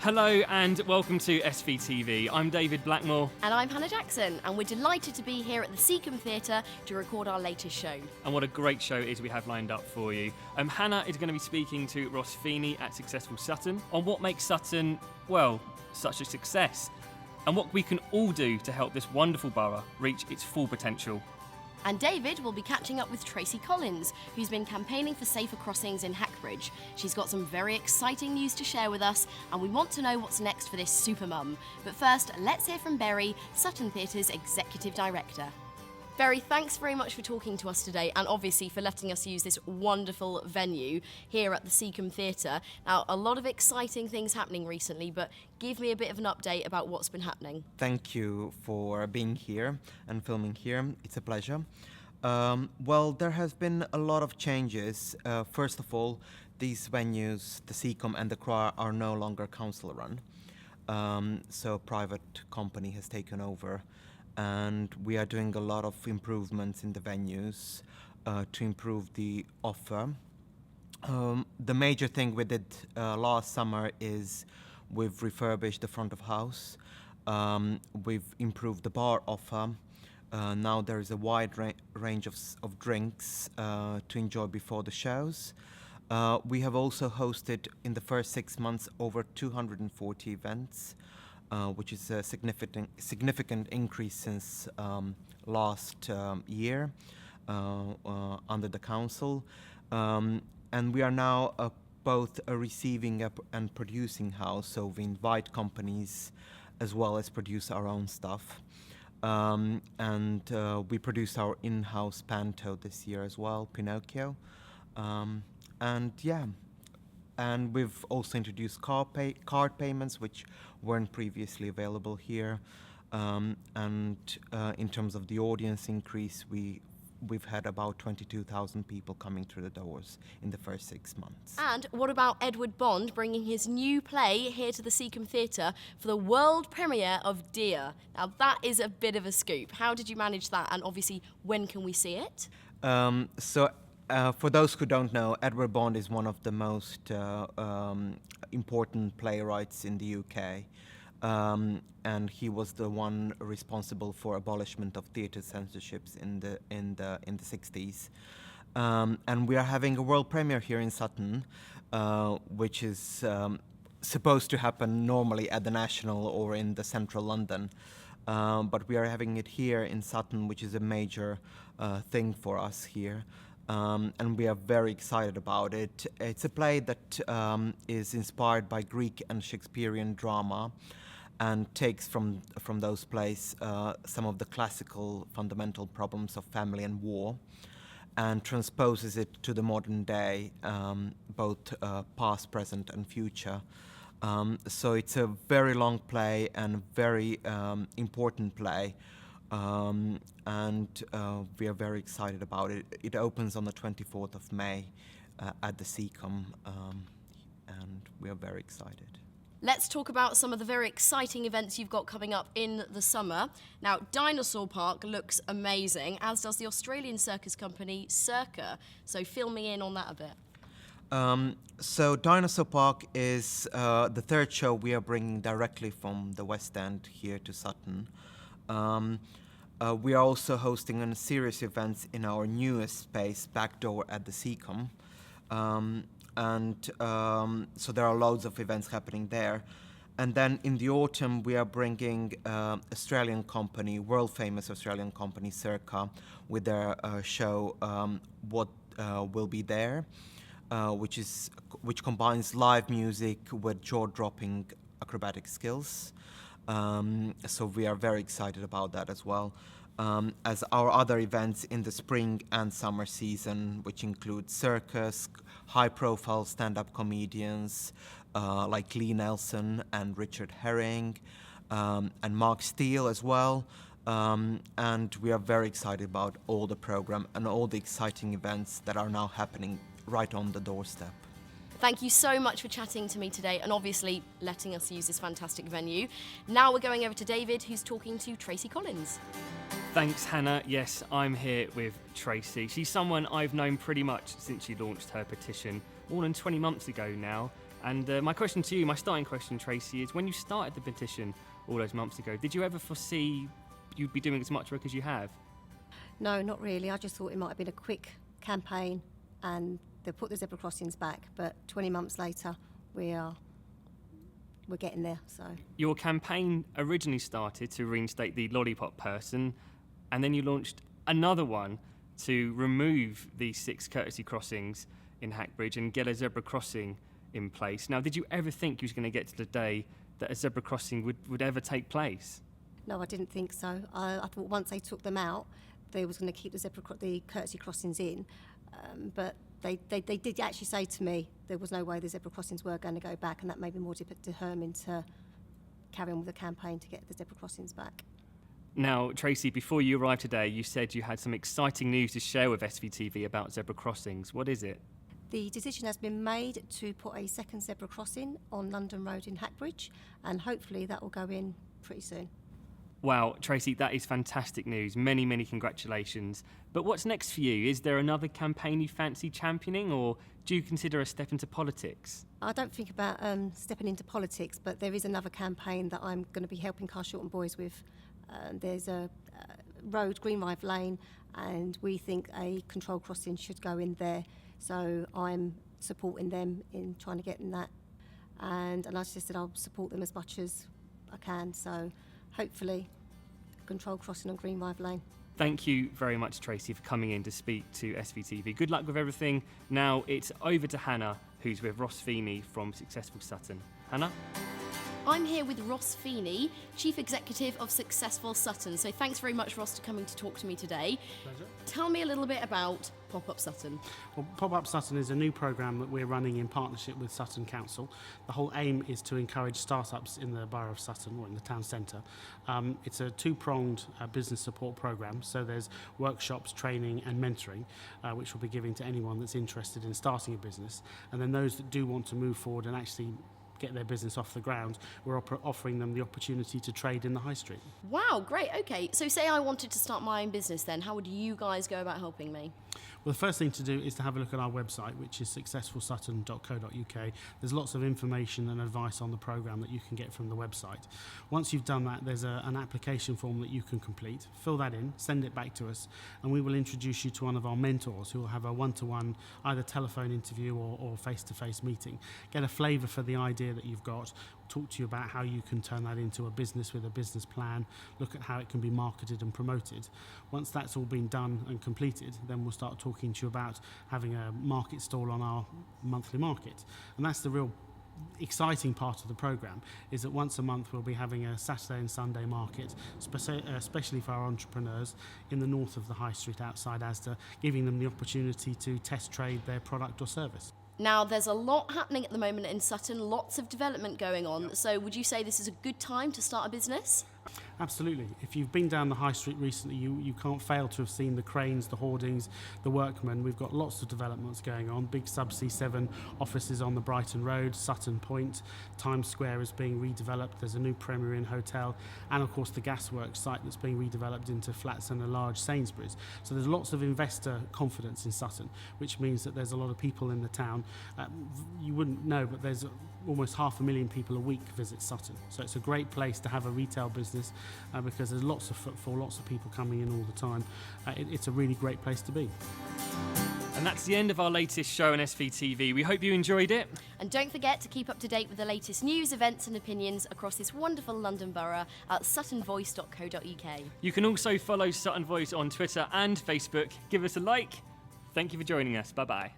Hello and welcome to SVTV. I'm David Blackmore. And I'm Hannah Jackson, and we're delighted to be here at the Secombe Theatre to record our latest show. And what a great show it is we have lined up for you. Hannah is going to be speaking to Ross Feeney at Successful Sutton on what makes Sutton, well, such a success, and what we can all do to help this wonderful borough reach its full potential. And David will be catching up with Tracey Collins, who's been campaigning for safer crossings in Hackbridge. She's got some very exciting news to share with us, and we want to know what's next for this super mum. But first, let's hear from Beri, Sutton Theatres Executive Director. Beri, thanks very much for talking to us today, and obviously for letting us use this wonderful venue here at the Secombe Theatre. Now, a lot of exciting things happening recently, but give me a bit of an update about what's been happening. Thank you for being here and filming here. It's a pleasure. Well, there has been a lot of changes. First of all, these venues, the Secombe and the Croix, are no longer council-run. So a private company has taken over. And we are doing a lot of improvements in the venues to improve the offer. The major thing we did last summer is we've refurbished the front of house. We've improved the bar offer. Now there is a wide range of drinks to enjoy before the shows. We have also hosted in the first 6 months over 240 events. Which is a significant increase since last year under the council. And we are now both a receiving and producing house, so we invite companies as well as produce our own stuff. And we produced our in-house panto this year as well, Pinocchio. And we've also introduced card payments, which weren't previously available here. In terms of the audience increase, we've had about 22,000 people coming through the doors in the first 6 months. And what about Edward Bond bringing his new play here to the Secombe Theatre for the world premiere of Dear? Now, that is a bit of a scoop. How did you manage that? And obviously, when can we see it? For those who don't know, Edward Bond is one of the most important playwrights in the UK, and he was the one responsible for abolishment of theatre censorships in the 60s. And we are having a world premiere here in Sutton, which is supposed to happen normally at the National or in the central London. But we are having it here in Sutton, which is a major thing for us here. And we are very excited about it. It's a play that is inspired by Greek and Shakespearean drama and takes from those plays some of the classical fundamental problems of family and war and transposes it to the modern day, both past, present and future. So it's a very long play and very important play. We are very excited about it. It opens on the 24th of May at the Secombe, and we are very excited. Let's talk about some of the very exciting events you've got coming up in the summer. Now, Dinosaur Park looks amazing, as does the Australian circus company Circa. So fill me in on that a bit. So Dinosaur Park is the third show we are bringing directly from the West End here to Sutton. We are also hosting a series of events in our newest space, Backdoor at the Secombe. So there are loads of events happening there. And then in the autumn, we are bringing Australian company, world-famous Australian company, Circa, with their show, What Will Be There, which combines live music with jaw-dropping acrobatic skills. So we are very excited about that as well. As our other events in the spring and summer season, which include circus, high-profile stand-up comedians like Lee Nelson and Richard Herring, and Mark Steele as well. And we are very excited about all the program and all the exciting events that are now happening right on the doorstep. Thank you so much for chatting to me today and obviously letting us use this fantastic venue. Now we're going over to David, who's talking to Tracey Collins. Thanks, Hannah. Yes, I'm here with Tracey. She's someone I've known pretty much since she launched her petition more than 20 months ago now. And my question to you, my starting question, Tracey, is when you started the petition all those months ago, did you ever foresee you'd be doing as much work as you have? No, not really. I just thought it might have been a quick campaign and they'll put the zebra crossings back. But 20 months later, we're getting there. So Your campaign originally started to reinstate the lollipop person, and then you launched another one to remove the 6 courtesy crossings in Hackbridge and get a zebra crossing in place. Now, did you ever think you was going to get to the day that a zebra crossing would ever take place? no, I didn't think so. I thought once they took them out, they was going to keep the courtesy crossings in. But they did actually say to me there was no way the zebra crossings were going to go back, and that made me more determined to carry on with the campaign to get the zebra crossings back. Now, Tracey, before you arrived today, you said you had some exciting news to share with SVTV about zebra crossings. What is it? The decision has been made to put a second zebra crossing on London Road in Hackbridge, and hopefully that will go in pretty soon. Wow, Tracey, that is fantastic news. Many, many congratulations. But what's next for you? Is there another campaign you fancy championing, or do you consider a step into politics? I don't think about stepping into politics, but there is another campaign that I'm going to be helping Carshalton Boys with. There's a road, Greenrive Lane, and we think a control crossing should go in there. So I'm supporting them in trying to get in that. And as I just said, I'll support them as much as I can. So hopefully, control crossing on Greenrive Lane. Thank you very much, Tracey, for coming in to speak to SVTV. Good luck with everything. Now it's over to Hannah, who's with Ross Feeney from Successful Sutton. Hannah? I'm here with Ross Feeney, Chief Executive of Successful Sutton. So thanks very much, Ross, for coming to talk to me today. Pleasure. Tell me a little bit about PopUp Sutton. Well, PopUp Sutton is a new programme that we're running in partnership with Sutton Council. The whole aim is to encourage startups in the borough of Sutton, or in the town centre. It's a two-pronged business support programme, so there's workshops, training and mentoring, which we'll be giving to anyone that's interested in starting a business. And then those that do want to move forward and actually get their business off the ground, we're offering them the opportunity to trade in the high street. Wow, great. Okay, so say I wanted to start my own business then, how would you guys go about helping me? Well, the first thing to do is to have a look at our website, which is successfulsutton.co.uk. There's lots of information and advice on the programme that you can get from the website. Once you've done that, there's an application form that you can complete. Fill that in, send it back to us, and we will introduce you to one of our mentors who will have a one-to-one, either telephone interview or face-to-face meeting. Get a flavour for the idea that you've got, talk to you about how you can turn that into a business with a business plan, look at how it can be marketed and promoted. Once that's all been done and completed, then we'll start talking to you about having a market stall on our monthly market. And that's the real exciting part of the programme, is that once a month we'll be having a Saturday and Sunday market, especially for our entrepreneurs in the north of the high street outside Asda, giving them the opportunity to test trade their product or service. Now, there's a lot happening at the moment in Sutton, lots of development going on. Yep. So would you say this is a good time to start a business? Absolutely. If you've been down the high street recently, you can't fail to have seen the cranes, the hoardings, the workmen. We've got lots of developments going on. Big Subsea 7 offices on the Brighton Road, Sutton Point, Times Square is being redeveloped. There's a new Premier Inn hotel, and of course the gasworks site that's being redeveloped into flats and a large Sainsbury's. So there's lots of investor confidence in Sutton, which means that there's a lot of people in the town. You wouldn't know, but there's almost 500,000 people a week visit Sutton. So it's a great place to have a retail business because there's lots of footfall, lots of people coming in all the time. It's a really great place to be. And that's the end of our latest show on SVTV. We hope you enjoyed it. And don't forget to keep up to date with the latest news, events and opinions across this wonderful London borough at suttonvoice.co.uk. You can also follow Sutton Voice on Twitter and Facebook. Give us a like. Thank you for joining us. Bye-bye.